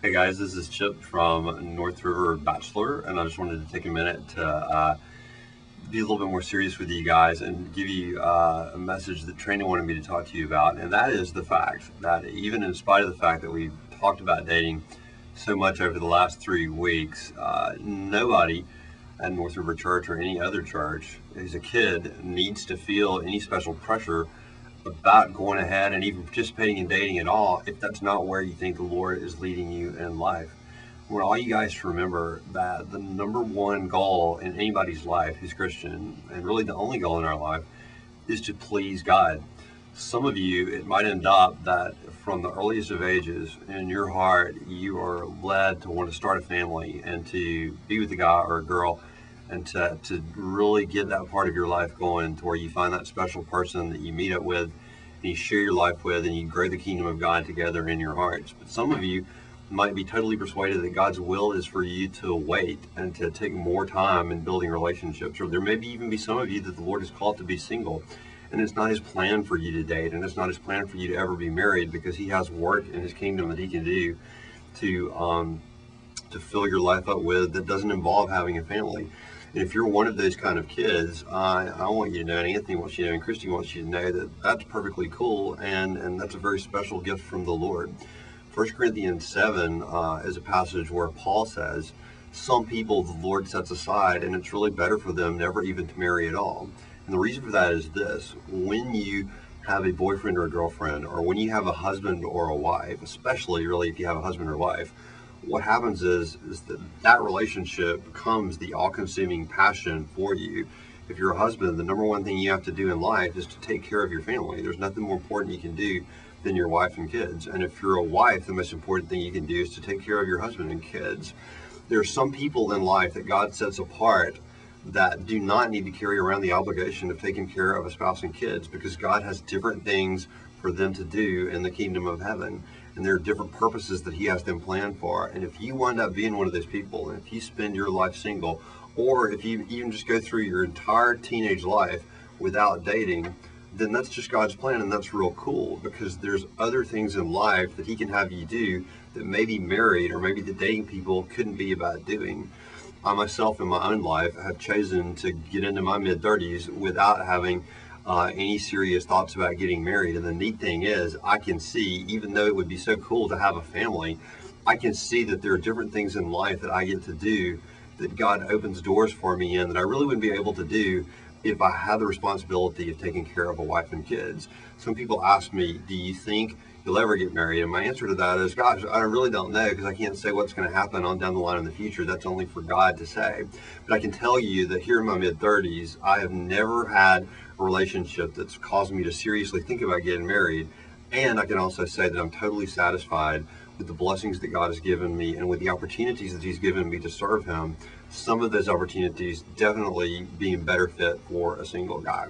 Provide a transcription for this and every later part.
Hey guys, this is Chip from North River Bachelor, and I just wanted to take a minute to be a little bit more serious with you guys and give you a message that Trina wanted me to talk to you about, and that is the fact that even in spite of the fact that we've talked about dating so much over the last 3 weeks, nobody at North River Church or any other church who's a kid needs to feel any special pressure about going ahead and even participating in dating at all if that's not where you think the Lord is leading you in life. I want all you guys to remember that the number one goal in anybody's life who's Christian, and really the only goal in our life, is to please God. Some of you, it might end up that from the earliest of ages, in your heart, you are led to want to start a family and to be with a guy or a girl and to really get that part of your life going to where you find that special person that you meet up with and you share your life with and you grow the kingdom of God together in your hearts. But some of you might be totally persuaded that God's will is for you to wait and to take more time in building relationships. Or there may even be some of you that the Lord has called to be single, and it's not his plan for you to date, and it's not his plan for you to ever be married, because he has work in his kingdom that he can do to fill your life up with that doesn't involve having a family. And if you're one of those kind of kids, I want you to know, and Anthony wants you to know, and Christy wants you to know that that's perfectly cool, and that's a very special gift from the Lord. 1 Corinthians 7 is a passage where Paul says, some people the Lord sets aside, and it's really better for them never even to marry at all. And the reason for that is this: when you have a boyfriend or a girlfriend, or when you have a husband or a wife, especially really if you have a husband or wife, what happens is that relationship becomes the all-consuming passion for you. If you're a husband, the number one thing you have to do in life is to take care of your family. There's nothing more important you can do than your wife and kids. And if you're a wife, the most important thing you can do is to take care of your husband and kids. There are some people in life that God sets apart that do not need to carry around the obligation of taking care of a spouse and kids, because God has different things for them to do in the kingdom of heaven. And there are different purposes that he has them planned for. And if you wind up being one of those people, and if you spend your life single, or if you even just go through your entire teenage life without dating, then that's just God's plan, and that's real cool, because there's other things in life that he can have you do that maybe married or maybe the dating people couldn't be about doing. I myself in my own life have chosen to get into my mid-30s without having any serious thoughts about getting married. And the neat thing is, I can see, even though it would be so cool to have a family, I can see that there are different things in life that I get to do that God opens doors for me in that I really wouldn't be able to do if I had the responsibility of taking care of a wife and kids. Some people ask me, do you think you'll ever get married? And my answer to that is, gosh, I really don't know, because I can't say what's going to happen on down the line in the future. That's only for God to say. But I can tell you that here in my mid-30s, I have never had a relationship that's caused me to seriously think about getting married. And I can also say that I'm totally satisfied with the blessings that God has given me and with the opportunities that he's given me to serve him. Some of those opportunities definitely being better fit for a single guy.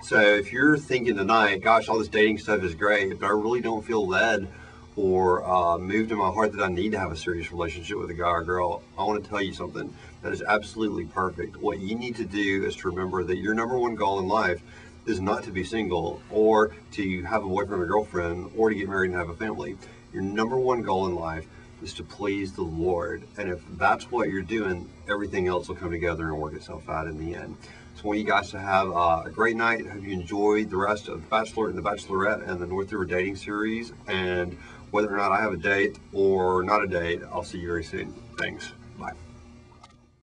So if you're thinking tonight, gosh, all this dating stuff is great, but I really don't feel led or moved in my heart that I need to have a serious relationship with a guy or girl, I want to tell you something that is absolutely perfect. What you need to do is to remember that your number one goal in life is not to be single or to have a boyfriend or girlfriend or to get married and have a family. Your number one goal in life is to please the Lord. And if that's what you're doing, everything else will come together and work itself out in the end. So I want you guys to have a great night. Hope you enjoyed the rest of The Bachelor and The Bachelorette and the North River Dating Series. And whether or not I have a date or not a date, I'll see you very soon. Thanks. Bye.